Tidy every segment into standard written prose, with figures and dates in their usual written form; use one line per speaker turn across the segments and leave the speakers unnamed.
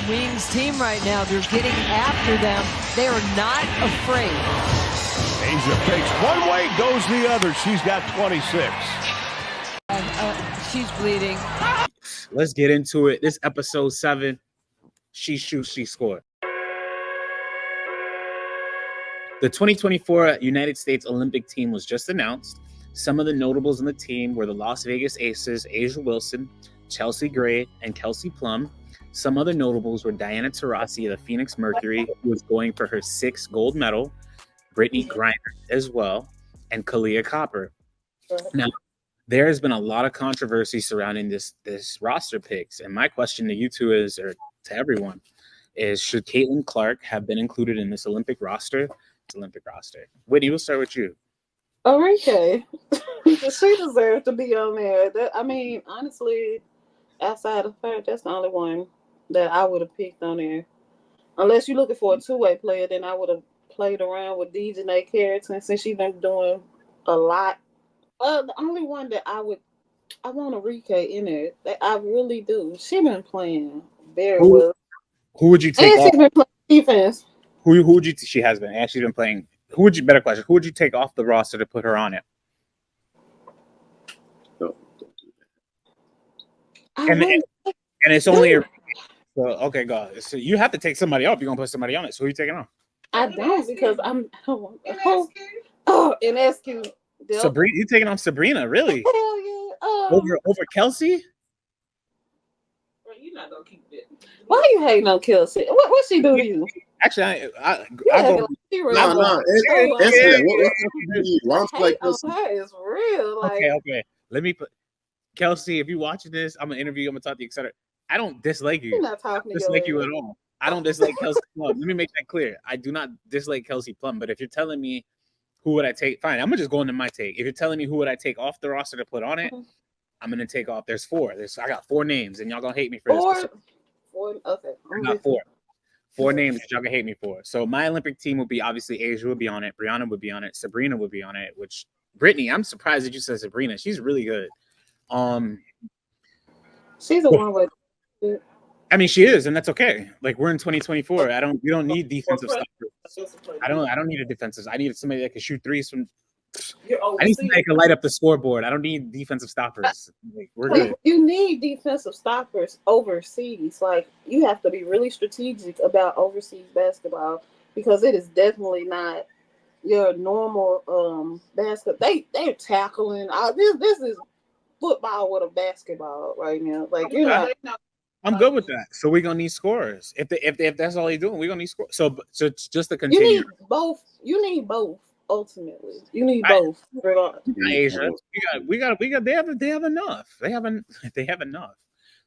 Wings team right now. They're getting after them. They are not afraid.
Asia takes one way, goes the other. She's got 26.
She's bleeding.
Let's get into it. This episode 7. She shoots, she scored. The 2024 United States Olympic team was just announced. Some of the notables in the team were the Las Vegas Aces, A'ja Wilson, Chelsea Gray, and Kelsey Plum. Some other notables were Diana Taurasi of the Phoenix Mercury, who was going for her 6th gold medal, Brittany Griner as well, and Kahleah Copper. Now, there has been a lot of controversy surrounding this roster picks, and my question to you two is, or to everyone, is should Caitlin Clark have been included in this Olympic roster? Whitney, we'll start with you.
Okay. She deserves to be on there. Honestly, outside of her, that's the only one that I would have picked on there. Unless you're looking for a two-way player, then I would have played around with Dejanay Carrington since she's been doing a lot. The only one that I want to Reese in there. I really do. She's been playing very well.
Who would you take
and
off?
She's been playing defense.
Who would you? She has been. And she's been playing. Who would you? Better question. Who would you take off the roster to put her on it? And it's only okay. Go. So you have to take somebody off. You're gonna put somebody on it. So who are you taking off?
I don't because I'm. And SQ.
Sabrina, you taking off Sabrina? Really?
Hell yeah.
Over Kelsey?
Bro, you're not gonna keep it. Why are you hating on Kelsey? What she do to you?
Actually, I
No. Her
is real. Like,
okay. Let me put Kelsey. If you watching this, I'm gonna interview you. I'm gonna talk to you, etc. I don't dislike you.
I'm not talking to
dislike you at all. I don't dislike Kelsey Plum. Let me make that clear. I do not dislike Kelsey Plum. But if you're telling me who would I take, fine. I'm gonna just go into my take. If you're telling me who would I take off the roster to put on it, I'm gonna take off. There's 4. I got 4 names, and y'all gonna hate me for this.
4. Okay.
Not 4. 4 names that y'all can hate me for. So my Olympic team would be obviously A'ja would be on it, Brianna would be on it, Sabrina would be on it. Which Brittany, I'm surprised that you said Sabrina. She's really good.
She's the one with.
I mean, she is, and that's okay. Like we're in 2024. You don't need defensive stoppers. I don't need a defensive. I need somebody that can shoot threes from. I need somebody that can light up the scoreboard. I don't need defensive stoppers. Like, we're good.
You need defensive stoppers overseas. Like you have to be really strategic about overseas basketball because it is definitely not your normal basketball. They're tackling. This is football with a basketball right now. Like you're not.
I'm good with that. So we're gonna need scorers. If that's all you're doing, we're gonna need scorers. So just to continue.
You need both. Ultimately, you need both.
Asia, we got. They have enough. They have enough.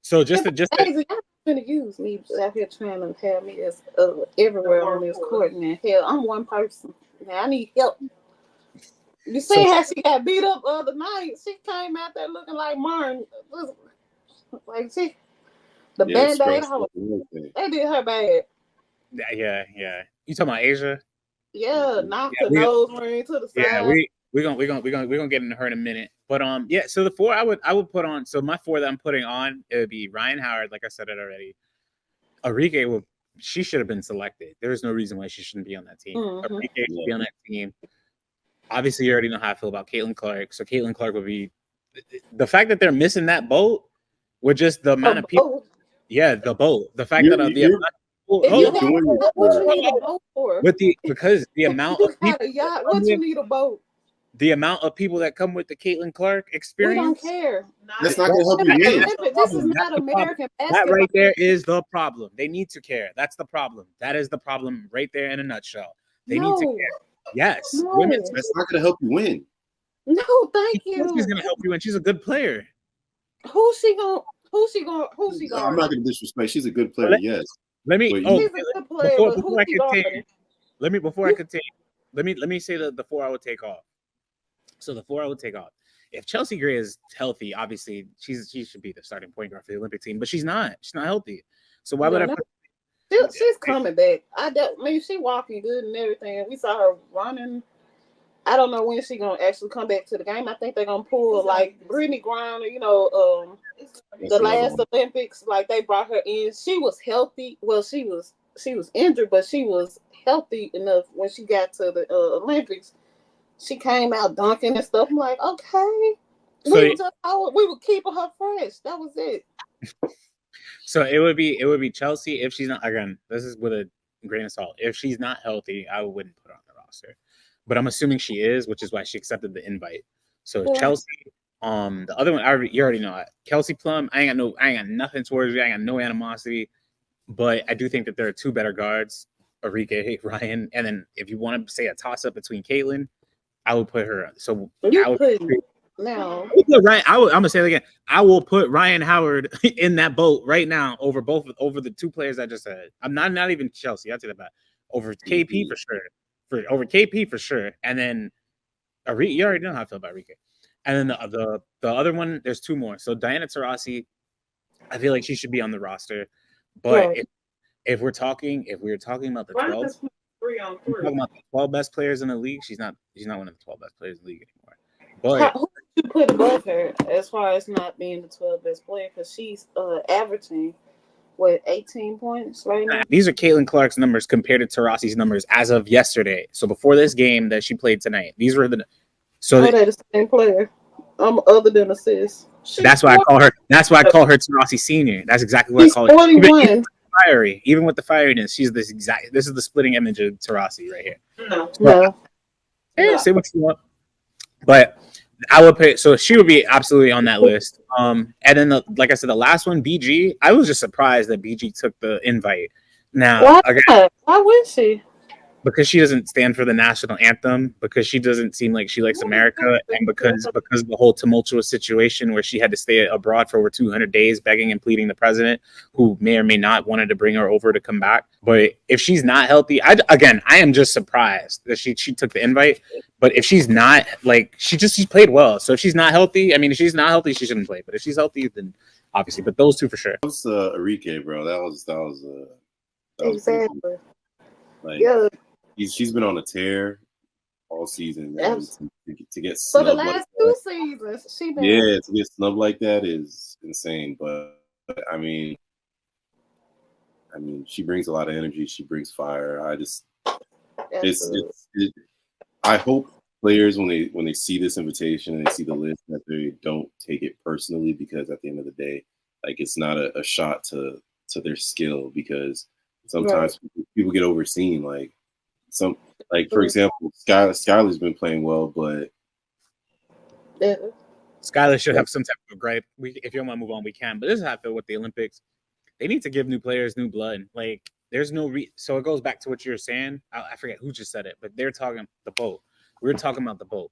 So just to
I'm gonna use me out here trying to have me as everywhere on this court, man. Hell, I'm one person. Now I need help. You see how she got beat up the other night? She came out there looking like Martin. Like she. The Band-Aid, they did her bad.
Yeah. You talking about A'ja?
Yeah, knocked the nose ring to the side.
Yeah, we're gonna get into her in a minute. But so the 4 I would put on. So my 4 that I'm putting on, it would be Ryan Howard, like I said it already. Arike she should have been selected. There's no reason why she shouldn't be on that team. Arike should be on that team. Obviously, you already know how I feel about Caitlin Clark. So Caitlin Clark would be the fact that they're missing that boat with just the amount of people. Yeah, the boat. The fact that the because the amount of people,
what you need a boat?
The amount of people that come with the Caitlin Clark experience.
We don't care.
That's not gonna help you win.
This is not American basketball.
That right there is the problem. They need to care. That's the problem. That is the problem right there in a nutshell. They need to care. Yes, women's.
That's not gonna help you win.
No, thank you.
She's gonna help you win. She's a good player.
Who's she going?
I'm not gonna disrespect. She's a good player. Yes.
Let me.
Before
I continue, let me say the 4 I would take off. So the 4 I would take off. If Chelsea Gray is healthy, obviously she should be the starting point guard for the Olympic team, but she's not. She's not healthy. So why would I put?
She's coming back. She's walking good and everything. We saw her running. I don't know when she's gonna actually come back to the game. I think they're gonna pull like Brittany Griner,
That's
the
another
last
one.
Olympics, like they brought her in. She was healthy. Well, she was injured, but she was healthy enough when she got to the Olympics. She came out dunking and stuff. I'm like, okay,
So
we were keeping her fresh. That was it.
so it would be Chelsea if she's not, again, this is with a grain of salt. If she's not healthy, I wouldn't put her on the roster. But I'm assuming she is, which is why she accepted the invite. So
Yeah.
Chelsea, the other one, you already know it. Kelsey Plum, I ain't got nothing towards you. I ain't got no animosity. But I do think that there are two better guards, Enrique, Ryan, and then if you want to say a toss up between Caitlin, I would put her. So
You
I would
put now.
put Ryan. I'm gonna say it again. I will put Ryan Howard in that boat right now over the two players I just said. I'm not even Chelsea. I'll take that back. Over KP for sure. Over KP for sure. And then you already know how I feel about Enrique. And then the other one, there's two more. So Diana Taurasi, I feel like she should be on the roster. But
Right.
if we were talking about the 12, talking about the 12 best players in the league, she's not one of the 12 best players in the league anymore. But
Who would you put above her as far as not being the 12 best player? Because she's averaging 18 points right now.
these are Caitlin Clark's numbers compared to Taurasi's numbers as of yesterday. So before this game that she played tonight, these were the
They're the same player. Other than assists.
That's why I call her. That's why I call her Taurasi Senior. That's exactly what I
She's
call her.
41.
Fiery, even with the fieriness, she's this exact. This is the splitting image of Taurasi right here.
No.
Say what you want, but I would pay. So she would be absolutely on that list. And then, like I said, the last one, BG. I was just surprised that BG took the invite. Now,
Why
again,
not? Why would she?
because she doesn't stand for the national anthem, because she doesn't seem like she likes America, and because of the whole tumultuous situation where she had to stay abroad for over 200 days begging and pleading the president, who may or may not wanted to bring her over to come back. But if she's not healthy, I am just surprised that she took the invite. But if she's not, like, she's played well. So if she's not healthy, I mean, if she's not healthy, she shouldn't play. But if she's healthy, then obviously. But those two for sure.
That was Enrique, bro. That was
Exactly.
like,
Yeah.
She's been on a tear all season, man. To get
For the
snubbed
last
like
two
that,
seasons, she been.
yeah, to get snubbed like that is insane. But I mean, she brings a lot of energy. She brings fire. I hope players when they see this invitation and they see the list that they don't take it personally, because at the end of the day, like, it's not a shot to their skill, because sometimes people get overseen. Like, for example, Skylar's been playing well, but
Skylar should have some type of gripe. If you don't want to move on, we can. But this is how I feel with the Olympics. They need to give new players new blood. Like, there's no so it goes back to what you were saying. I forget who just said it, but they're talking the boat. We're talking about the boat.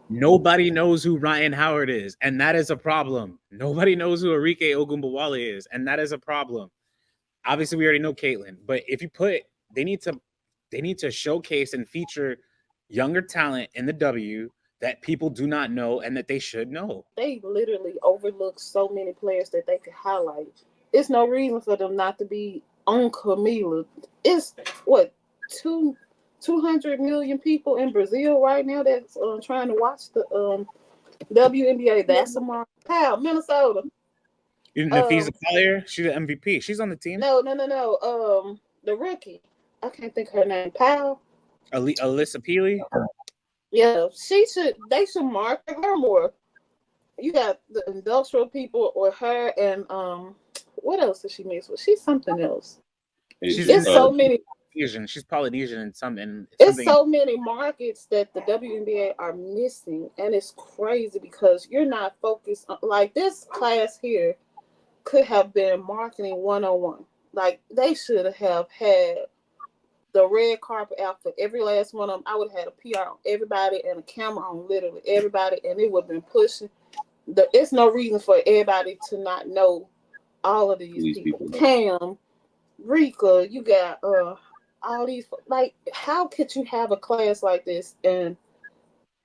Nobody knows who Ryan Howard is, and that is a problem. Nobody knows who Enrique Ogunbowale is, and that is a problem. Obviously, we already know Caitlin, but if you they need to showcase and feature younger talent in the W that people do not know and that they should know.
They literally overlook so many players that they could highlight. It's no reason for them not to be on Camila. It's 200 million people in Brazil right now that's trying to watch the WNBA. That's a mark. Minnesota.
Napheesa Collier, she's the MVP. She's on the team.
No. The rookie. I can't think of her name.
Alyssa Peely.
Yeah, they should market her more. You got the industrial people with her, and what else does she mix with? She's something else. It's so many.
She's Polynesian and something.
It's so many markets that the WNBA are missing, and it's crazy because you're not focused on, like, this class here could have been marketing 101. Like, they should have had the red carpet out for every last one of them. I would have had a PR on everybody and a camera on literally everybody, and it would have been pushing. It's no reason for everybody to not know all of these people. Cam, Rika, you got all these. Like, how could you have a class like this and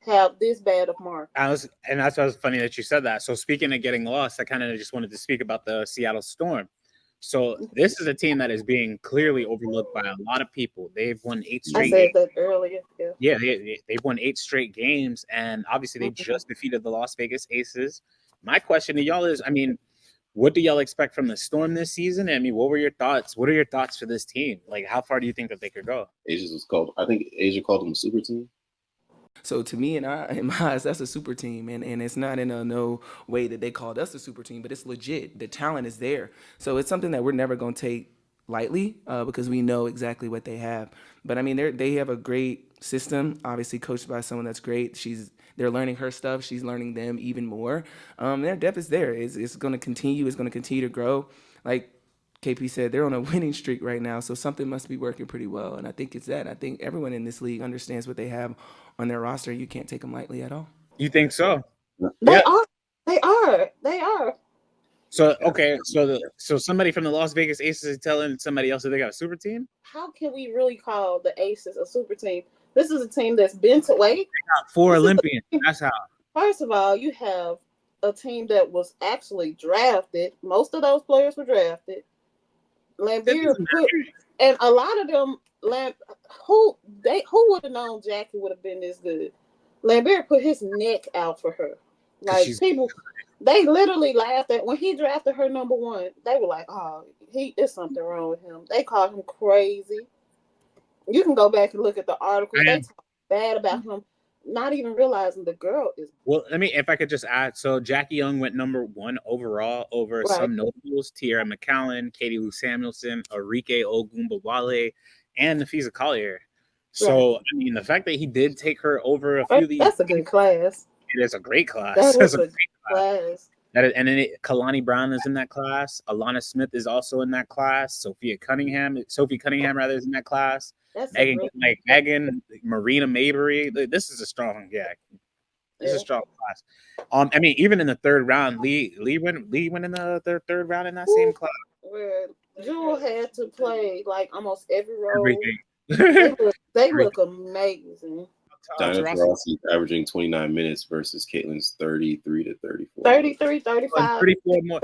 have this bad of mark?
And that's why it's funny that you said that. So speaking of getting lost, I kind of just wanted to speak about the Seattle Storm. So this is a team that is being clearly overlooked by a lot of people. They've won 8
I
straight
said
games.
that earlier. Yeah.
Yeah, they've won 8 straight games, and obviously they just defeated the Las Vegas Aces. My question to y'all is, I mean, what do y'all expect from the Storm this season? I mean, what were your thoughts? What are your thoughts for this team? Like, how far do you think that they could go?
I think Asia called them a super team.
So to me, in my eyes, that's a super team, and it's not in a no way that they called us a super team, but it's legit. The talent is there, so it's something that we're never going to take lightly because we know exactly what they have. But I mean, they have a great system, obviously coached by someone that's great. They're learning her stuff. She's learning them even more. Their depth is there. It's going to continue. It's going to continue to grow. Like KP said, they're on a winning streak right now, so something must be working pretty well. And I think it's that. I think everyone in this league understands what they have on their roster. You can't take them lightly at all.
You think so?
They are.
So okay, so somebody from the Las Vegas Aces is telling somebody else that they got a super team?
How can we really call the Aces a super team? This is a team that's been to wait.
They got 4 Olympians. That's how.
First of all, you have a team that was actually drafted. Most of those players were drafted. Lambeer put, and a lot of them, who would have known Jackie would have been this good? Lambeer put his neck out for her. Like people, they literally laughed at when he drafted her number 1. They were like, "Oh, there's something wrong with him." They called him crazy. You can go back and look at the articles. They talk bad about him, not even realizing the girl is.
Well, if I could just add, so Jackie Young went number 1 overall over some notables: Tierra McCallum, Katie Lou Samuelson, Arike Ogunbowale, and Napheesa Collier. So I mean, the fact that he did take her over a few of these—that's
a good class.
It is a great class.
That's a great class.
That is, and then Kalani Brown is in that class. Alana Smith is also in that class. Sophie Cunningham is in that class. Megan, Marina Mabry. This is a strong, This is a strong class. I mean, even in the 3rd round, Lee went in the third round in that same class.
Where Jewel had to play like almost every role.
Everything.
They look amazing.
Taurasi averaging 29 minutes versus Caitlin's 33 to 34.
33, 35.
34 more.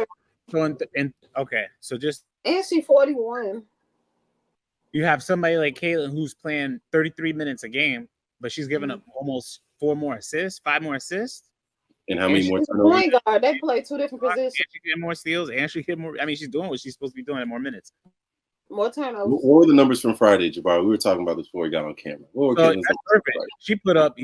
So just
and she's 41.
You have somebody like Caitlin who's playing 33 minutes a game, but she's giving up almost 5 more assists.
And how many more
turnovers? Point guard. They play 2 different positions.
And she get more steals, and she get more. I mean, she's doing what she's supposed to be doing in more minutes.
More turnovers.
What were the numbers from Friday, Jabbar? We were talking about this before we got on camera.
That's perfect. She put up.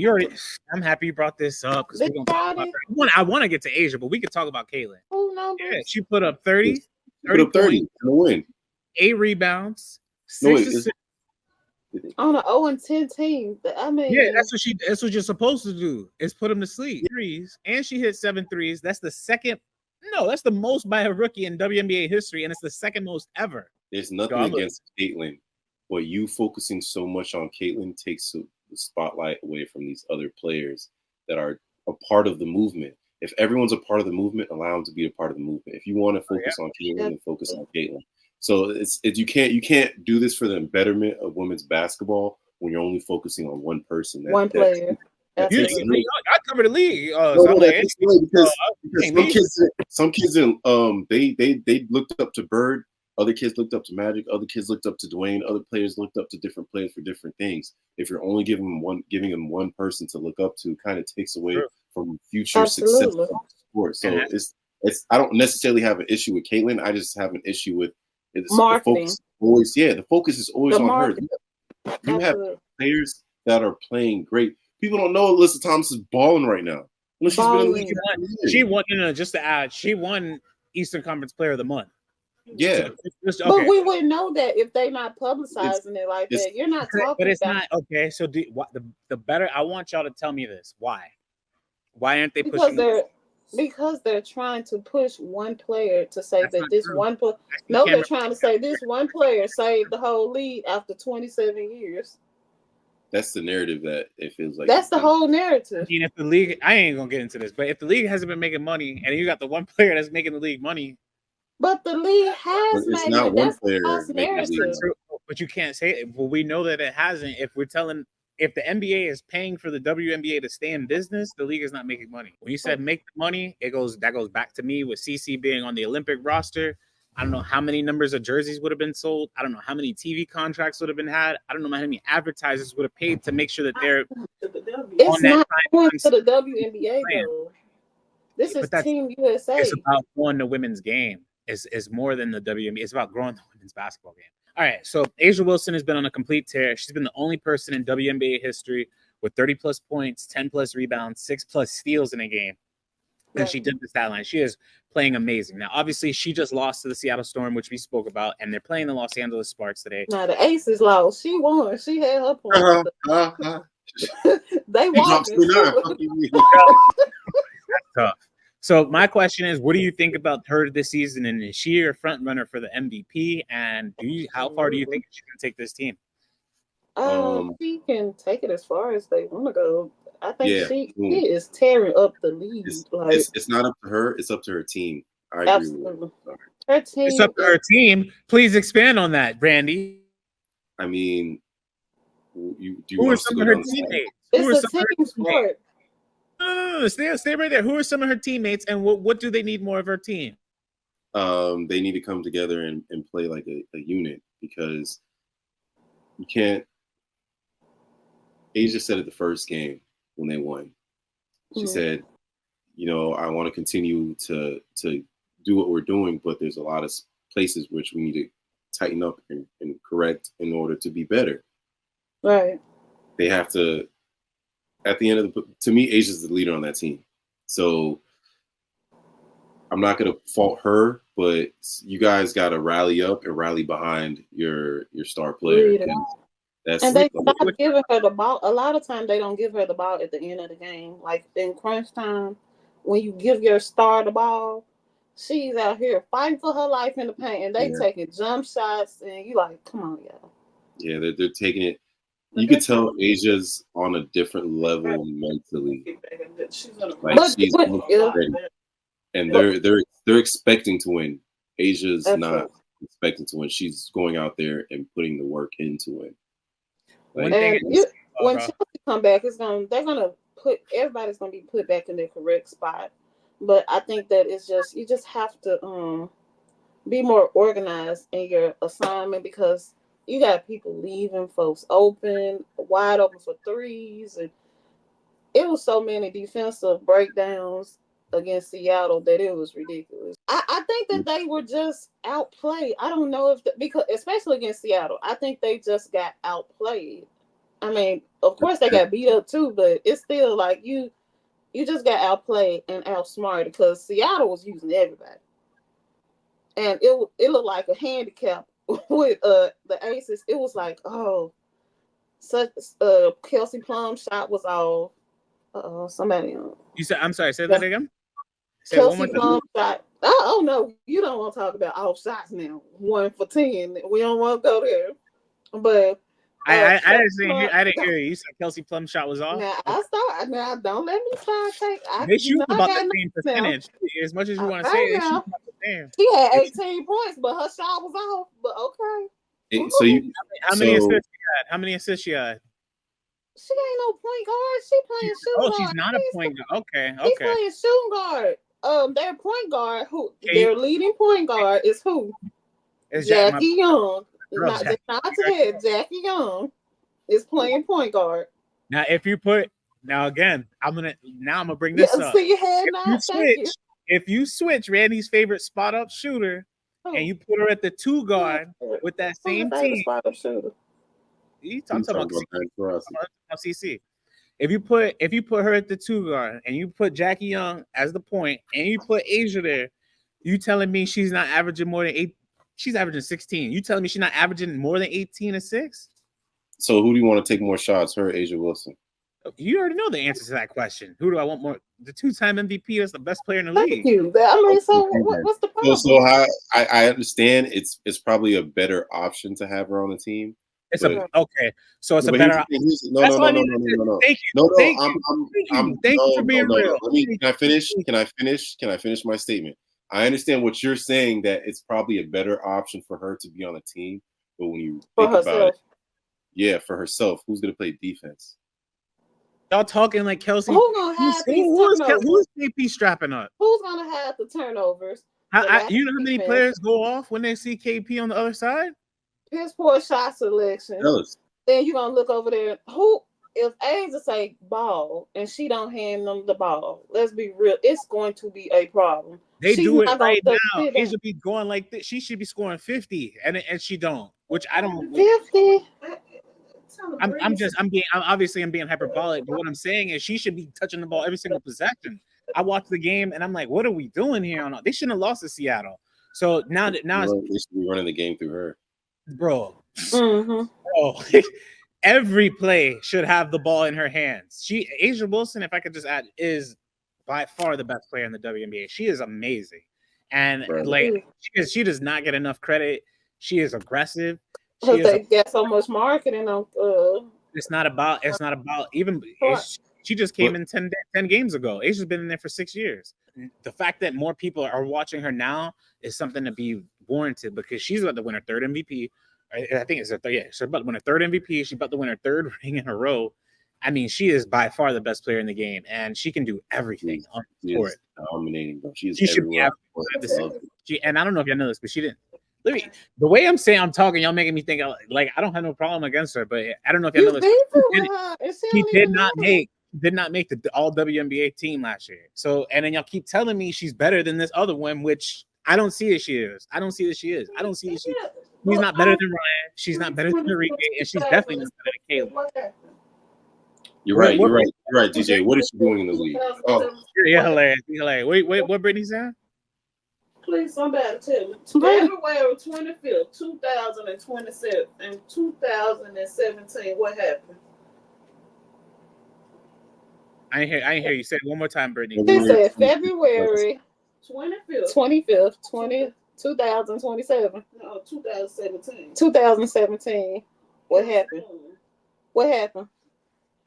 I'm happy you brought this up because we're gonna talk about her. I want to get to Asia, but we could talk about Caitlin.
Who numbers?
Yeah, she put up 30.
Put up 30 in the win.
8 rebounds.
6 on an 0-10 team. I mean,
that's what you're supposed to do is put them to sleep. And she hit 7 threes. That's that's the most by a rookie in WNBA history, and it's the 2nd most ever.
There's nothing against Caitlin, but you focusing so much on Caitlin takes the spotlight away from these other players that are a part of the movement. If everyone's a part of the movement, allow them to be a part of the movement. If you want to focus on Caitlin, then focus on Caitlin. So you can't do this for the betterment of women's basketball when you're only focusing on one person.
One player.
I covered the league.
Because some kids they looked up to Bird. Other kids looked up to Magic. Other kids looked up to Dwayne. Other players looked up to different players for different things. If you're only giving them one person to look up to, kind of takes away from future success of the sport. So it's I don't necessarily have an issue with Caitlin. I just have an issue with
marketing.
The focus is always on her. You have players that are playing great. People don't know Alyssa Thomas is balling right now. She's been in the league.
She won. Just to add, she won Eastern Conference Player of the Month.
Yeah,
but we wouldn't know that if they're not publicizing it like that. You're not talking.
But it's not okay. So the better. I want y'all to tell me this. Why aren't they pushing?
Because they're trying to push one player to say that this one player. No, they're trying to say this one player saved the whole league after 27 years.
That's the narrative that it feels like.
That's the whole narrative.
I mean, if the league, I ain't gonna get into this, but if the league hasn't been making money, and you got the one player that's making the league money,
but the league has made
it's not one player
narrative.
But you can't say it. Well, we know that it hasn't. If the NBA is paying for the WNBA to stay in business, the league is not making money. When you said make the money, that goes back to me with CC being on the Olympic roster. I don't know how many numbers of jerseys would have been sold. I don't know how many TV contracts would have been had. I don't know how many advertisers would have paid to make sure that they're
It's
on that
not going
time
to the WNBA
plan.
though. This is
But that's
Team USA.
it's about growing the women's game. It's more than the WNBA. It's about growing the women's basketball game. All right, so A'ja Wilson has been on a complete tear. She's been the only person in WNBA history with 30-plus points, 10-plus rebounds, 6-plus steals in a game. And she did the stat line. She is playing amazing. Now, obviously, she just lost to the Seattle Storm, which we spoke about, and they're playing the Los Angeles Sparks today.
Now, the Aces lost. She won. She had her points. They won.
That's tough. So my question is, what do you think about her this season? And is she your front runner for the MVP? And how far do you think she can take this team?
She can take it as far as they want to go. I think she is tearing up the league.
It's not up to her. It's up to her team. I agree
absolutely.
with her.
Her team.
It's up to her team. Please expand on that, Brandy.
I mean, who
are some of her teammates?
It's a team sport.
No. Stay right there. Who are some of her teammates, and what do they need more of her team?
They need to come together and play like a unit, because you can't. A'ja said it the first game when they won. She said, I want to continue to do what we're doing, but there's a lot of places which we need to tighten up and correct in order to be better.
Right.
They have to. At the end of to me, Asia's the leader on that team. So I'm not going to fault her, but you guys got to rally up and rally behind your star player.
And they stop giving her the ball. A lot of times they don't give her the ball at the end of the game. Like in crunch time, when you give your star the ball, she's out here fighting for her life in the paint, and they taking jump shots, and you like, come on, y'all.
Yeah, they're taking it. You could tell Asia's on a different level mentally. Like she's ready. And they're expecting to win. Asia's not expecting to win. She's going out there and putting the work in to win. Like,
when Chelsea come back, everybody's gonna be put back in their correct spot. But I think that you just have to be more organized in your assignment, because you got people leaving folks wide open for threes, and it was so many defensive breakdowns against Seattle that it was ridiculous. I think that they were just outplayed. I don't know because especially against Seattle, I think they just got outplayed. I mean, of course they got beat up too, but it's still like you just got outplayed and outsmarted, because Seattle was using everybody, and it looked like a handicap with the Aces. It was like, Kelsey Plum shot was off. Somebody on.
You said, I'm sorry, say that again.
Kelsey Plum shot. Oh no, you don't want to talk about off shots now. 1 for 10. We don't want to go there. But
I didn't hear you. You said Kelsey Plum shot was off.
Now don't let me start
They shoot about the same percentage. As much as you want to say, they shoot about the same.
She had 18 points, but her shot was off. But okay.
How many assists she had? How many assists she had?
She ain't no point guard. She playing shooting guard.
Oh, she's not a point guard. Okay.
She's playing shooting guard. Their point guard, their leading point guard is who?
It's
Jackie Young. Jackie Young is playing point guard.
Now, I'm gonna bring this up.
See your head now.
If you switch Randy's favorite spot up shooter and you put her at the 2 guard with that same team.
Spot up shooter.
I'm talking about CC. If you put her at the 2 guard and you put Jackie Young as the point and you put A'ja there, you telling me she's not averaging more than 8? She's averaging 16. You telling me she's not averaging more than 18 assists?
So who do you want to take more shots, her or A'ja Wilson?
You already know the answer to that question. Who do I want more? The 2-time MVP is the best player in the league.
Thank you. I mean, so what's the problem?
So I understand it's probably a better option to have her on the team.
It's a better.
No.
Thank you. Thank you for being real.
Can I finish my statement? I understand what you're saying, that it's probably a better option for her to be on a team, but when you think about it, for herself, who's gonna play defense?
Y'all talking like Kelsey.
Who's gonna have
who's KP strapping up?
Who's gonna have the turnovers?
You know how many players go off when they see KP on the other side?
Piss poor shot selection. Then you're gonna look over there. Who if Asia say ball and she don't hand them the ball? Let's be real. It's going to be a problem.
They do it right now. Asia be going like this. She should be scoring 50, and she don't. Which I don't.
50.
I'm obviously being hyperbolic, but what I'm saying is she should be touching the ball every single possession. I watched the game and I'm like, what are we doing here? They shouldn't have lost to Seattle. So now they
should be running the game through her,
bro.
Mm-hmm.
Bro, every play should have the ball in her hands. Asia Wilson, if I could just add, is by far the best player in the WNBA. She is amazing, and she does not get enough credit. She is aggressive.
They get so much marketing on.
It's not about even. She just came in 10 games ago. Asia's been in there for 6 years. The fact that more people are watching her now is something to be warranted because she's about to win her third MVP. I think it's her third. Yeah, she's about to win her third MVP. She's about to win her third ring in a row. I mean, she is by far the best player in the game, and she can do everything on the court.
Dominating. She
should be. And I don't know if y'all know this, but she didn't. The way I'm saying I'm talking, y'all making me think like I don't have no problem against her, but I don't know if y'all know this. She did not make the all WNBA team last year. So and then y'all keep telling me she's better than this other one, which I don't see that she is. I don't see that she is. I don't see that she's not better than Ryan. She's not better than Enrique, and she's definitely not better than Kahleah.
You're right, DJ. What is she doing in the league? Oh,
yeah, hilarious. Wait, what Brittany said?
Please, somebody tell me. February 25th, 2027 and 2017, what happened?
I ain't hear you say it one more time, Brittany.
He said February 25th, 2027. No, 2017. 2017. What happened? What happened?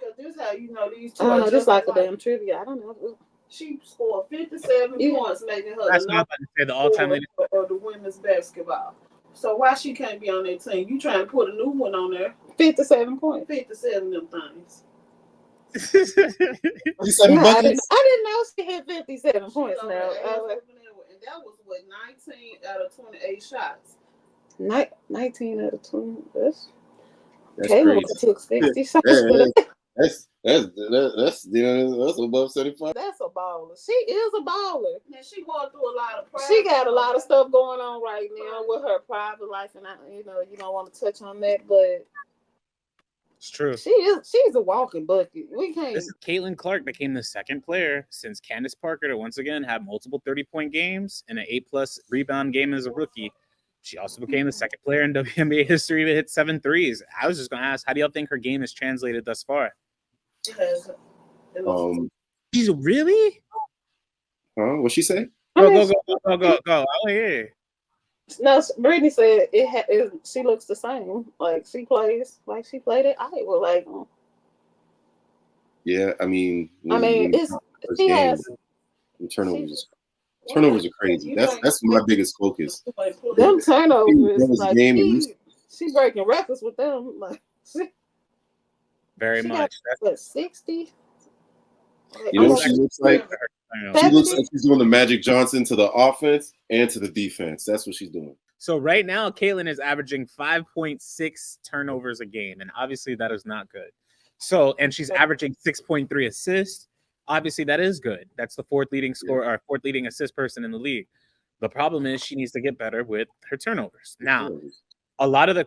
Because this is how you know these two. Oh, just like a damn trivia. I don't know. She scored 57 points, making her
that's not about to say the all-time leader
of the women's basketball. So why she can't be on that team? You trying to put a new one on there? 57 points. 57 them things. I didn't know she hit 57 points now. And that was what 19 out of 28 shots. 19 out of 20. That's Caleb took 60 shots.
That's above 75.
That's a baller. She is a baller. And she going through a lot of private. She got a lot of stuff going on right now with her private life, and you don't want to touch on that, but
it's true.
She's a walking bucket. We can't.
This is Caitlin Clark became the second player since Candace Parker to once again have multiple 30-point games and an 8+ rebound game as a rookie. She also became the second player in WNBA history to hit 7 threes. I was just going to ask, how do y'all think her game has translated thus far? She's really?
What'd she say?
Go. I want to hear.
No, Brittany said she looks the same. Like she plays like she played it.
Yeah, I mean,
she has
turnovers. Turnovers are crazy. That's my biggest focus.
Them turnovers, like she breaking records with them. Like
very much.
What 60?
You know what she looks like? She looks like she's doing the Magic Johnson to the offense and to the defense. That's what she's doing.
So right now, Caitlin is averaging 5.6 turnovers a game, and obviously that is not good. So, and she's averaging 6.3 assists. Obviously, that is good. That's the fourth leading assist person in the league. The problem is she needs to get better with her turnovers. Now, some of the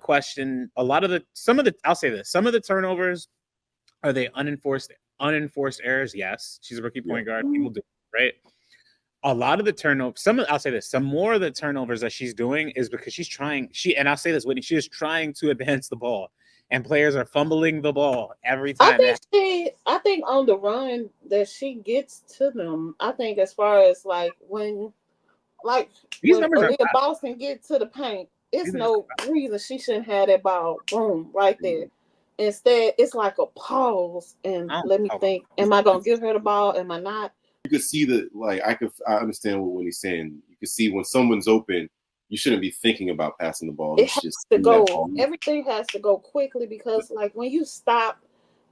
turnovers, are they unenforced errors? Yes. She's a rookie point guard. People do it, right? A lot of the turnovers, some more of the turnovers that she's doing is because she's trying, and I'll say this, Whitney, she is trying to advance the ball. And players are fumbling the ball every time.
I think on the run that she gets to them, I think as far as when Aaliyah Boston get to the paint, it's no reason she shouldn't have that ball, boom, right there. Instead, it's like a pause and let me think. Am I gonna give her the ball? Am I not?
You could see I understand what he's saying. You can see when someone's open, you shouldn't be thinking about passing the ball.
It has to go. Everything has to go quickly because, when you stop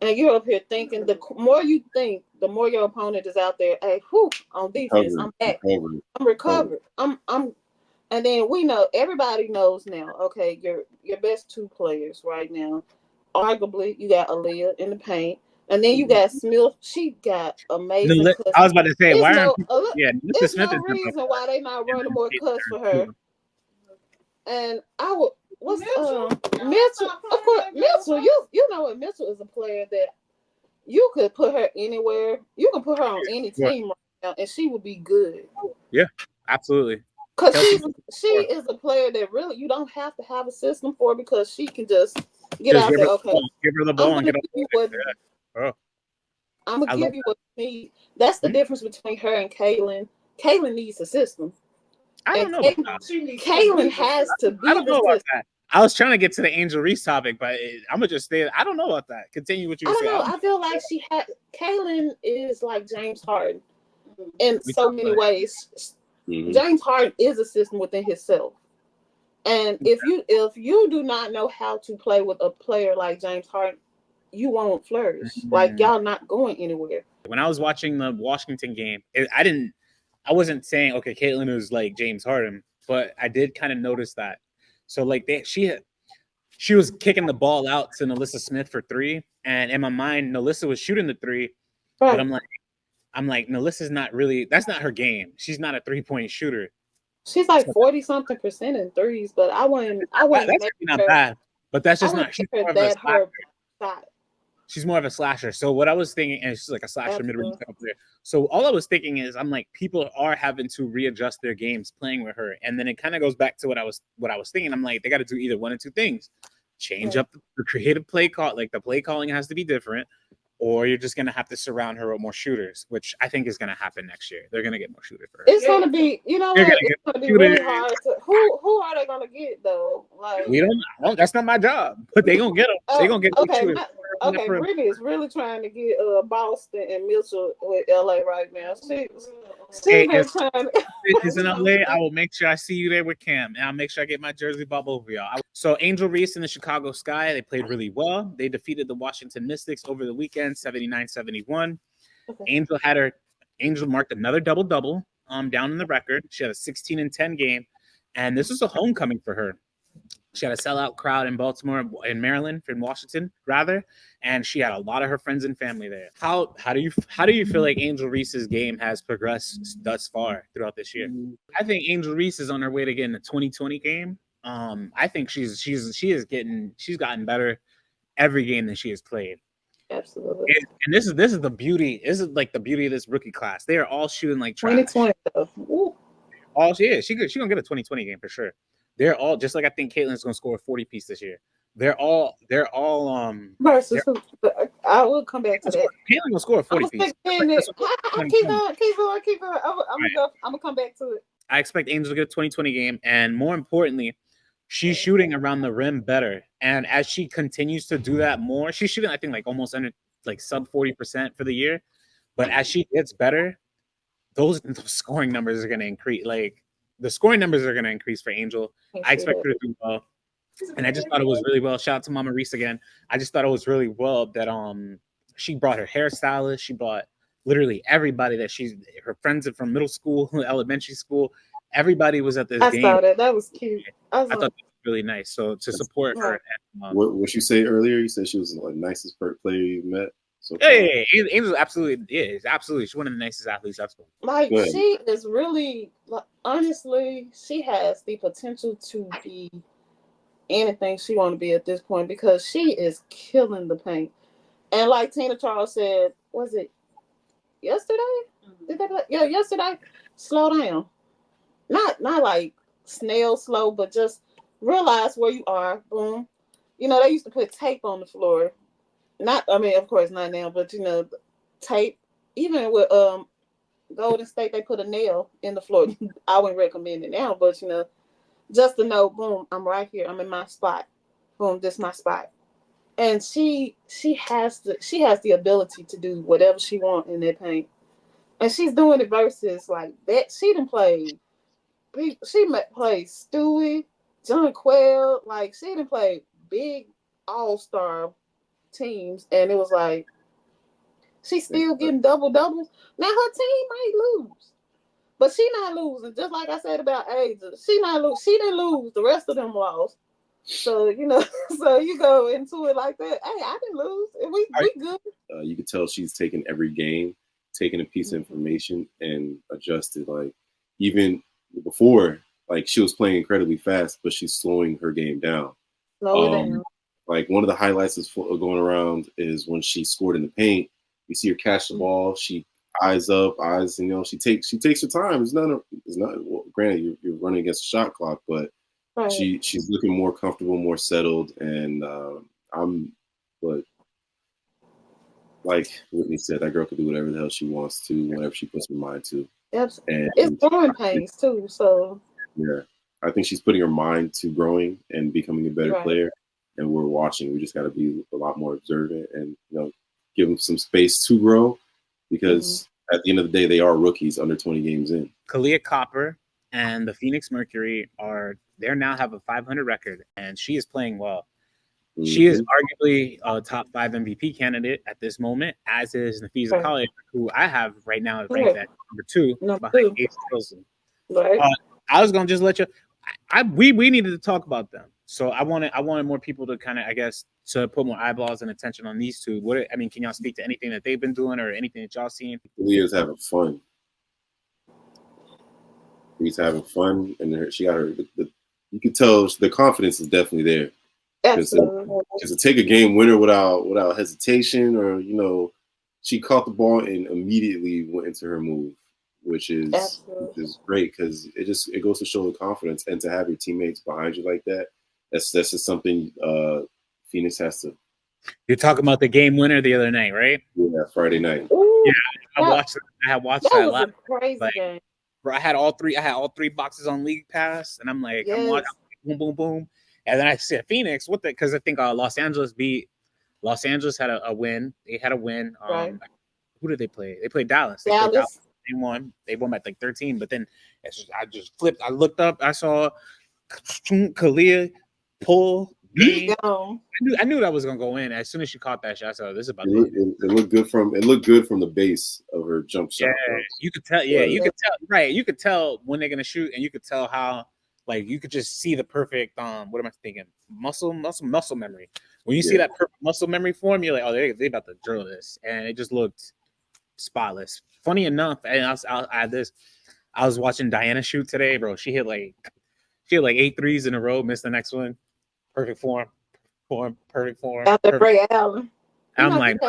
And you're up here thinking, the more you think, the more your opponent is out there. Hey, whew, on defense, I'm back. I'm recovered. I'm. And then we know, everybody knows now. Okay, your best two players right now, arguably, you got Aaliyah in the paint, and then you got Smith. She got amazing cuts.
I was about to say,
It's
why
no,
aren't Mr. Smith
no
is
reason why they not running more cuts for her. And I would. What's Mitchell? Of course, Mitchell. You know what, Mitchell is a player that you could put her anywhere. You can put her on any team right now, and she would be good.
Yeah, absolutely.
Because she is a player that really you don't have to have a system for, because she can just get out there. Okay,
give her the ball and get
I'm gonna give you what you need. That's the difference between her and Kaylin. Kaylin needs a system.
I don't know.
Kaylin has to be
I don't know about
system.
that. I was trying to get to the Angel Reese topic, but I'm gonna just stay. I don't know about that. Continue what you were saying.
I don't know. I feel like Kaylin is like James Harden in so many ways. Mm-hmm. James Harden is a system within himself. And if you do not know how to play with a player like James Harden, you won't flourish. Mm-hmm. Like, y'all not going anywhere.
When I was watching the Washington game, I wasn't saying, okay, Caitlin is like James Harden, but I did kind of notice that. So like she was kicking the ball out to Napheesa Smith for three, and in my mind, Napheesa was shooting the three, right. But I'm like, Napheesa's not really. That's not her game. She's not a 3-point shooter.
She's like 40-something% in threes, but I wouldn't.
That's not bad, but that's just not. She's more of a slasher. She's more of a slasher. So what I was thinking, and she's like a slasher mid-range player. So all I was thinking is, I'm like, people are having to readjust their games playing with her, and then it kind of goes back to what I was thinking. I'm like, they got to do either one or two things: change up the creative play call, like the play calling has to be different, or you're just going to have to surround her with more shooters, which I think is going to happen next year. They're going to get more shooters for her.
It's going to be, it's going to be really hard to. Who are they going to get though? Like,
we don't know. That's not my job, but they going to get them. They going to get shooters.
Okay, Brittany is really trying to get Boston and Mitchell with LA right now. It's
in LA. I will make sure I see you there with Cam, and I'll make sure I get my jersey bought over y'all. So Angel Reese and the Chicago Sky, they played really well. They defeated the Washington Mystics over the weekend, 79-71. Okay. Angel marked another double-double down in the record. She had a 16-10 game, and this was a homecoming for her. She had a sellout crowd in Baltimore, in Maryland, in Washington, rather, and she had a lot of her friends and family there. How do you feel like Angel Reese's game has progressed thus far throughout this year? I think Angel Reese is on her way to getting a 2020 game. I think she's gotten better every game that she has played.
Absolutely.
And this is the beauty. This is like the beauty of this rookie class. They are all shooting like trash.
2020 though.
All she is. She's gonna get a 2020 game for sure. They're all just like I think Caitlin's gonna score a 40 piece this year. They're all
versus who? I will come back to that.
Caitlin gonna score a 40 piece.
Keep going. I'm gonna come back to it.
I expect Angel to get a 2020 game, and more importantly, she's shooting around the rim better. And as she continues to do that more, she's shooting, I think, like almost under like sub 40% for the year. But as she gets better, those scoring numbers are gonna increase. Like the scoring numbers are gonna increase for Angel. I expect her to do well. And I just thought it was really well. Shout out to Mama Reese again. I just thought it was really well that she brought her hairstylist. She brought literally everybody that her friends from middle school, elementary school. Everybody was at this game.
I saw that. That was cute.
I thought that was really nice. So to support her.
What you say earlier? You said she was the nicest player you've met. So
yeah, Angel absolutely is. Absolutely. She's one of the nicest athletes I've spoken.
Like, she is really, honestly, she has the potential to be anything she want to be at this point, because she is killing the paint. And like Tina Charles said, was it yesterday? Yesterday. Slow down. Not like snail slow, but just realize where you are. Boom. They used to put tape on the floor. Of course not now, but tape. Even with Golden State, they put a nail in the floor. I wouldn't recommend it now, but just to know, boom, I'm right here. I'm in my spot. Boom, this is my spot. And she has the ability to do whatever she wants in that paint. And she's doing it versus like that. She played Stewie, John Quayle. Like, she done played big all-star teams, and it was like she's still getting double doubles. Now her team might lose, but she not losing. Just like I said about Asia, she not lose. She didn't lose. The rest of them lost. So so you go into it like that. Hey, I didn't lose. We good.
You could tell she's taking every game, taking a piece of information and adjusted. Like even before, like she was playing incredibly fast, but she's slowing her game down.
Slow it down.
Like one of the highlights that's going around is when she scored in the paint. You see her catch the ball. She eyes, she takes her time. It's not. Well, granted, you're running against a shot clock, but
Right.
she's looking more comfortable, more settled, and but like Whitney said, that girl could do whatever the hell she wants to, whenever she puts her mind to.
And it's growing pains too. So
yeah, I think she's putting her mind to growing and becoming a better player. And we're watching. We just got to be a lot more observant and give them some space to grow, because at the end of the day, they are rookies under 20 games in.
Kahleah Copper and the Phoenix Mercury now have a 500 record, and she is playing well. Mm-hmm. She is arguably a top 5 MVP candidate at this moment, as is Napheesa Collier, who I have right now ranked at number 2 behind Ace Wilson.
Right.
I was gonna just let you. We needed to talk about them, so I wanted more people to kind of, I guess, to put more eyeballs and attention on these two. Can y'all speak to anything that they've been doing or anything that y'all seen?
Leah's having fun. He's having fun, and she got her. You can tell the confidence is definitely there.
Absolutely.
Because to take a game winner without hesitation, or she caught the ball and immediately went into her move, which is great, because it goes to show the confidence, and to have your teammates behind you like that. That's just something Phoenix has to.
You're talking about the game winner the other night, right?
Yeah, Friday night.
Ooh,
yeah, I had watched that a lot.
Crazy game.
Bro, I had all three boxes on League Pass, and I'm like, I'm watching, boom, boom, boom, and then I said Phoenix. Because I think Los Angeles had a win. They had a win. Who did they play? They played Dallas. They won. They won by like 13. But then I just flipped. I looked up. I saw Collier pull. I knew that was gonna go in. As soon as she caught that shot, I said, "This is about to."
It looked good from the base of her jump shot.
Yeah, you could tell. Yeah, you could tell. Right, you could tell when they're gonna shoot, and you could tell how. Like, you could just see the perfect. What am I thinking? Muscle memory. When you see that perfect muscle memory form, you're like, "Oh, they about to drill this," and it just looked spotless. Funny enough, and I'll add this. I was watching Diana shoot today, bro. She hit like 8 threes in a row, missed the next one. Perfect form. Perfect form.
After Ray Allen.
I'm like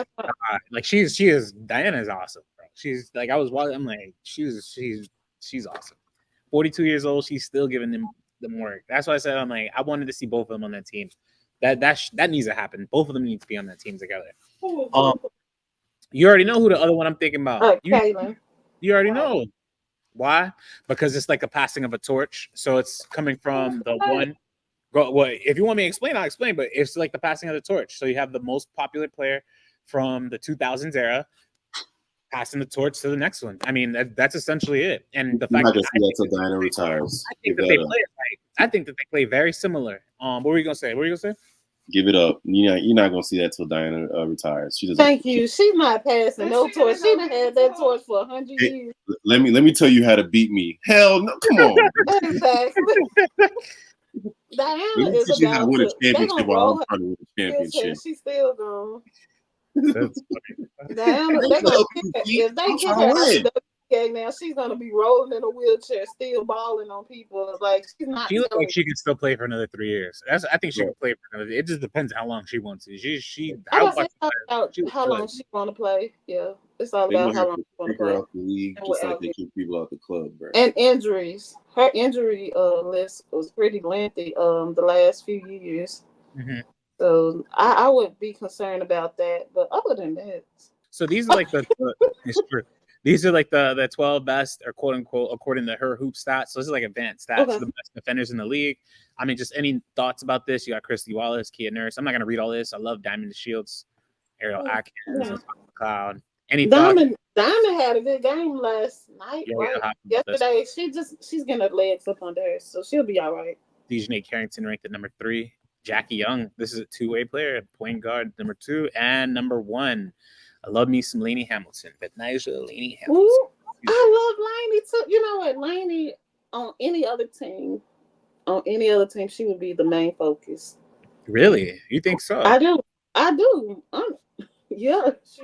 she is. Diana's awesome, bro. She's like, I was watching. I'm like, she's awesome. 42 years old. She's still giving them work. That's why I said, I'm like, I wanted to see both of them on that team. That needs to happen. Both of them need to be on that team together. You already know who the other one I'm thinking about. You already know. Why? Because it's like a passing of a torch. So it's coming from the one. Well, if you want me to explain, I'll explain. But it's like the passing of the torch. So you have the most popular player from the 2000s era passing the torch to the next one. I mean, that's essentially it. And the fact
that Diana retires.
I think that they play very similar. What were you gonna say?
Give it up. You're not gonna see that till Diana retires. She doesn't.
Thank you. She's not passing no torch. She done had that torch for 100 years.
Let me tell you how to beat me. Hell no! Come on.
Exactly. Diana is about to win a championship while I'm trying to win a championship. She's still gone. Diana, if they get her now, she's gonna be rolling in a wheelchair, still balling on people. Like, she's not.
She looks like she can still play for another 3 years. I think she can play for another. It just depends how long she wants to.
How long she want to play? Yeah, it's all about how long she want to play.
Out the league, just like they keep people out the club, bro.
And injuries. Her injury list was pretty lengthy. The last few years.
Mm-hmm.
So I would be concerned about that. But other than that,
so these are like it's true. These are like the 12 best, or quote unquote, according to her hoop stats. So this is like advanced stats, the best defenders in the league. I mean, just any thoughts about this? You got Christy Wallace, Kia Nurse. I'm not gonna read all this. I love Diamond Shields, Ariel Atkins, Cloud. Any
Diamond had a good game last night, right? Yesterday, she's getting her legs up under her, so she'll be all right.
Dejanay Carrington ranked at number 3. Jackie Young. This is a two-way player, point guard number 2 and number 1. I love me some Lainey Hamilton, but Nigel Lainey Hamilton.
Ooh, I love Lainey too. You know what, Lainey on any other team, she would be the main focus.
Really? You think so?
I do. Yeah. She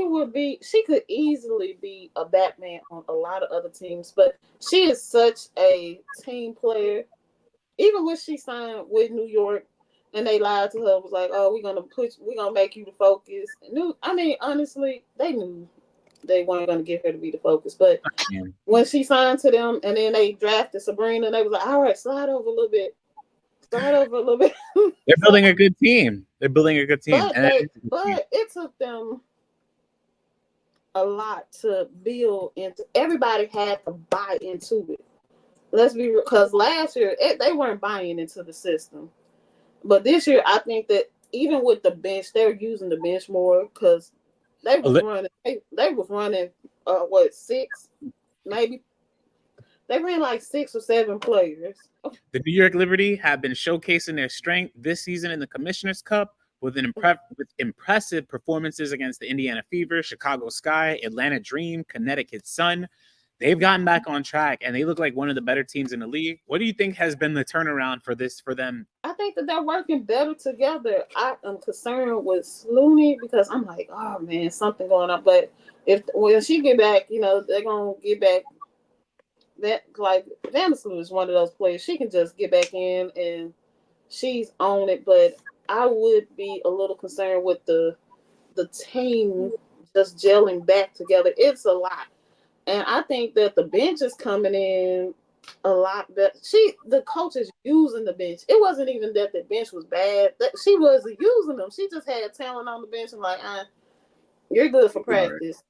would be. She could easily be a Batman on a lot of other teams, but she is such a team player. Even when she signed with New York, and they lied to her, was like, "Oh, we're gonna make you the focus." I mean, honestly, they knew they weren't gonna get her to be the focus. But when she signed to them, and then they drafted Sabrina, they was like, "All right, slide over a little bit." They're
building a good team. But
it took them a lot to build into. Everybody had to buy into it. Let's be real, because last year they weren't buying into the system, but this year I think that even with the bench, they're using the bench more because they was running. They was running 6 maybe. They ran like 6 or 7 players.
The New York Liberty have been showcasing their strength this season in the Commissioner's Cup with impressive performances against the Indiana Fever, Chicago Sky, Atlanta Dream, Connecticut Sun. They've gotten back on track, and they look like one of the better teams in the league. What do you think has been the turnaround for them?
I think that they're working better together. I am concerned with Looney because I'm like, oh man, something going on. But when she get back, they're gonna get back. That like Vandersloot is one of those players. She can just get back in and she's on it. But I would be a little concerned with the team just gelling back together. It's a lot, and I think that the bench is coming in a lot better. The coach is using the bench. It wasn't even that the bench was bad. That she wasn't using them. She just had talent on the bench and like, you're good for practice.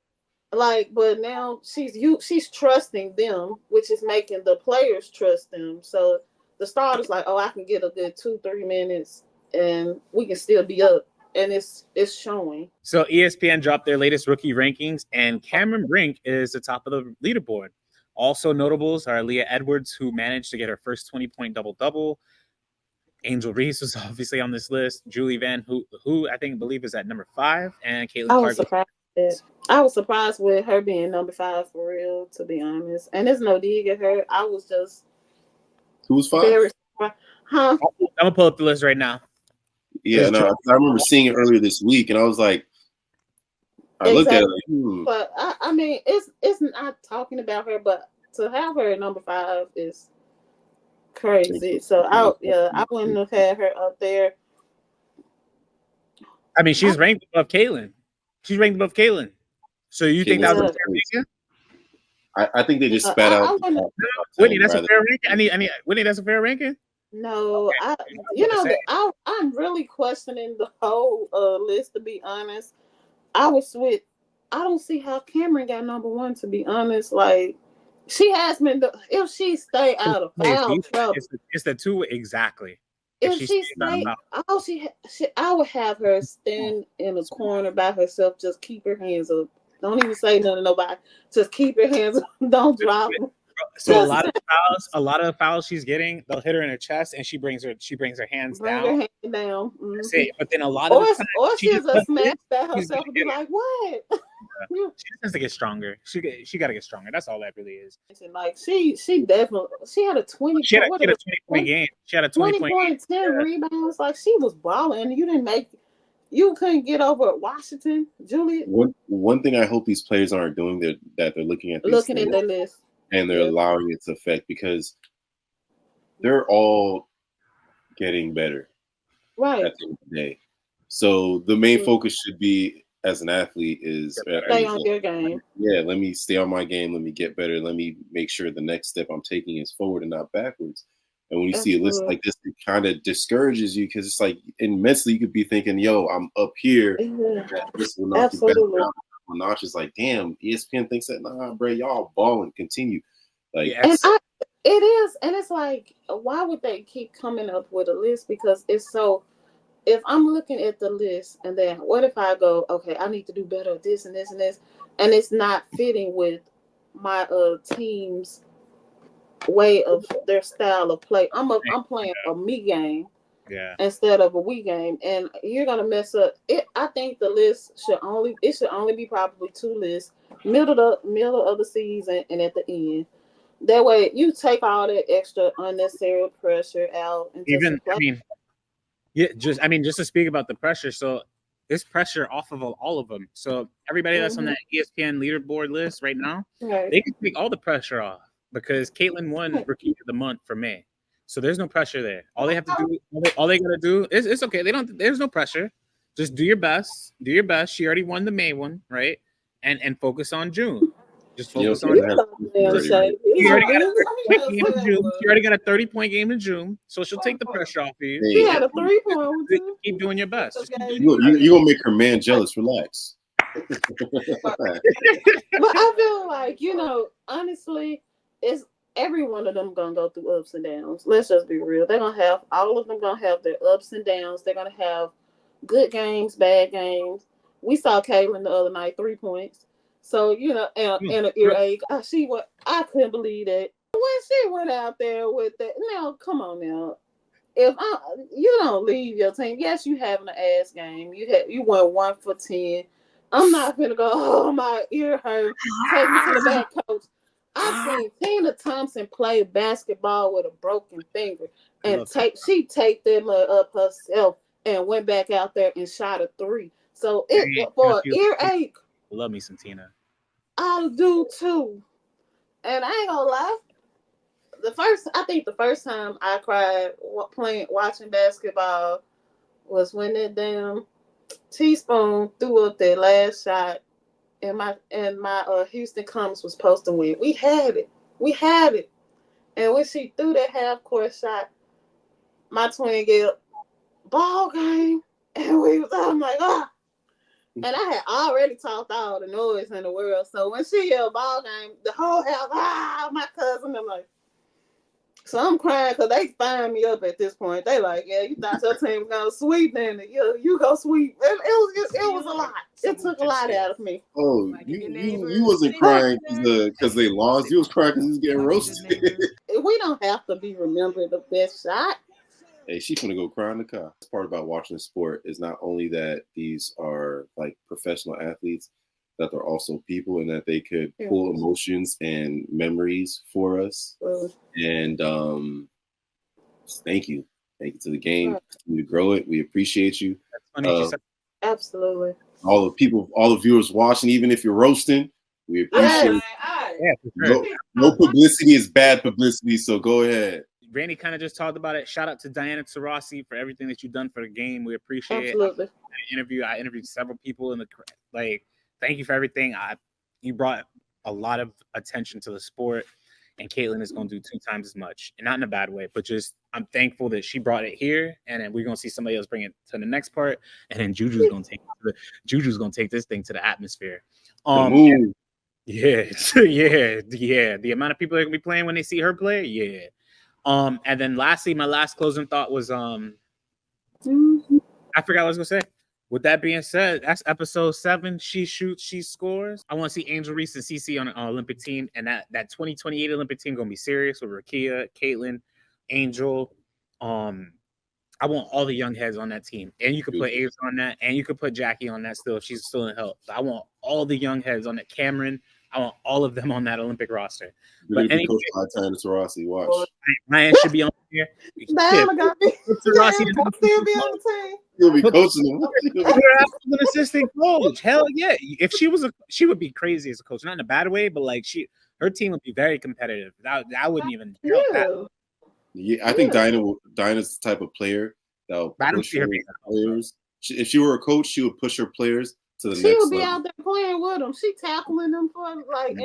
Like, but now she's trusting them, which is making the players trust them. So the starters like, I can get a good 2-3 minutes, and we can still be up, and it's showing.
So ESPN dropped their latest rookie rankings, and Cameron Brink is the top of the leaderboard. Also notables are Leah Edwards, who managed to get her first 20-point double-double. Angel Reese was obviously on this list. Julie Van, who I believe is at number 5, and Caitlin Clark.
I was surprised with her being number 5 for real, to be honest. And there's no dig at her. I was just
who's 5?
Very surprised. Huh?
I'm gonna pull up the list right now.
Yeah, no, I remember seeing it earlier this week, and I was like, looked at it like,
But I mean, it's not talking about her, but to have her at number 5 is crazy. So I wouldn't have had her up there.
I mean, she's ranked above Caitlin. So you think that was a fair ranking?
I think they just spat out.
Whitney, that's a fair ranking. Whitney, that's a fair ranking.
No, I'm really questioning the whole list. To be honest, I don't see how Cameron got number 1. To be honest, like she has been. If she stay out of foul trouble,
it's the 2 exactly.
If she stay, I would have her stand in a corner by herself. Just keep her hands up. Don't even say nothing to nobody. Just keep her hands up. Don't drop them.
So a lot of fouls she's getting, they'll hit her in her chest, and she brings her hands down.
Bring her hand down. Mm-hmm.
That's it. But then a lot of the time,
she'll just smash by herself and be like, "What?"
She just has to get stronger. She got to get stronger. That's all that really is.
Like she definitely had a 20.
She had a 20-point game. She had a 20-point
10 rebounds. Like she was balling. You couldn't get over at Washington, Julia.
One thing I hope these players aren't doing that they're looking at
their list.
And they're allowing it to affect, because they're all getting better
right
at the end of the day. So the main focus should be, as an athlete, is
stay on your game.
Yeah, let me stay on my game. Let me get better. Let me make sure the next step I'm taking is forward and not backwards. And when you see a list like this, it kind of discourages you, because it's like, and mentally you could be thinking, yo, I'm up here. This will not be better. Notch is like, damn, ESPN thinks that. Nah, bro, y'all balling. Continue. Like,
and it is, and it's like, why would they keep coming up with a list? Because it's so. If I'm looking at the list, and then what if I go, okay, I need to do better at this and this and this, and it's not fitting with my team's way of their style of play. I'm playing a me game,
Yeah.
instead of a week game, and you're gonna mess up. I think the list should only be probably 2 lists, middle of the season and at the end. That way, you take all that extra unnecessary pressure out and just
Even,
play.
I mean, yeah, just to speak about the pressure. So it's pressure off of all of them. So everybody that's on that ESPN leaderboard list right now,
Right.
they can take all the pressure off because Caitlin won Rookie of the Month for May. So there's no pressure there. All they have to do, all they gotta do is it's okay. There's no pressure. Just do your best. Do your best. She already won the May one, right? And focus on June. Just
You know,
focus on.
Taylor has already, right?
She already got a
She
30-point game in June. She already got a 30-point game in June, so she'll take the pressure off of you.
Hey,
had a 3-point too.
Keep doing your best. Just keep doing
you gonna make her man jealous. Relax.
But I feel like, honestly, it's every one of them gonna go through ups and downs. Let's just be real. They're gonna have all of them gonna have their ups and downs. They're gonna have good games, bad games. We saw Caitlin the other night, 3 points. So, and an earache. I couldn't believe that. When she went out there with that, now come on now. If you don't leave your team, yes, you having an ass game. You went 1 for 10. I'm not gonna go. Oh, my ear hurt. Take me to the back, coach. I've seen Tina Thompson play basketball with a broken finger, and she taped that mud up herself and went back out there and shot a 3. So for earache,
love me some Tina.
I do too, and I ain't gonna lie. I think the first time I cried watching basketball was when that damn teaspoon threw up that last shot, and my Houston Comets was supposed to win. We had it, and when she threw that half court shot, my twin get ball game, and I'm like, ah. And I had already talked all the noise in the world, so when she yelled ball game, the whole house, my cousin, I'm like. So I'm crying because they find me up at this point. They like, yeah, you thought your team was gonna sweep, then you go sweep. It was a lot. It took a lot out of me.
Oh, you wasn't crying because they lost. You was crying because he was getting roasted.
We don't have to be remembered the best shot.
Hey, she's gonna go cry in the car. The part about watching the sport is not only that these are like professional athletes, that they're also people and that they could pull emotions and memories for us. And thank you to the game. Continue to grow it. We appreciate you.
Absolutely.
All the viewers watching, even if you're roasting, we appreciate it. No publicity is bad publicity, so go ahead.
Randy kind of just talked about it. Shout out to Diana Taurasi for everything that you've done for the game. We appreciate it. I interviewed several people in the thank you for everything. You brought a lot of attention to the sport, and Caitlin is going to do 2 times as much, and not in a bad way, but just I'm thankful that she brought it here, and then we're going to see somebody else bring it to the next part, and then Juju's going to take this thing to the atmosphere. Yeah. The amount of people that are going to be playing when they see her play, yeah. And then lastly, my last closing thought was I forgot what I was going to say. With that being said, that's episode 7. She shoots, she scores. I want to see Angel, Reese, and Cece on an Olympic team, and that 2028 Olympic team gonna be serious with Rakia, Caitlin, Angel. I want all the young heads on that team, and you could put Aves on that, and you could put Jackie on that still if she's still in health. I want all the young heads on that. Cameron, I want all of them on that Olympic roster.
But anyway, coach by Taurasi, Taurasi, watch.
Ryan should be on here.
Taurasi still be on the team.
He'll be coaching them.
An assistant coach. Hell yeah! If she would be crazy as a coach, not in a bad way, but like her team would be very competitive. I wouldn't even.
I think Dinah's the type of player that will push her players. If she were a coach, she would push her players to the next level.
She would be out there playing with them. She tackling them for in plays.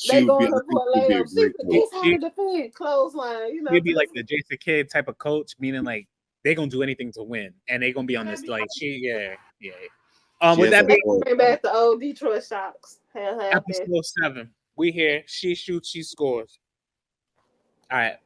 They going for a layup.
He's how to defend clothesline.
She'd be like the Jason Kidd type of coach, meaning like they're gonna do anything to win, and they're gonna be on this like with that being
bring back the old Detroit Shocks.
Episode 7. We here. She shoots, she scores. All right.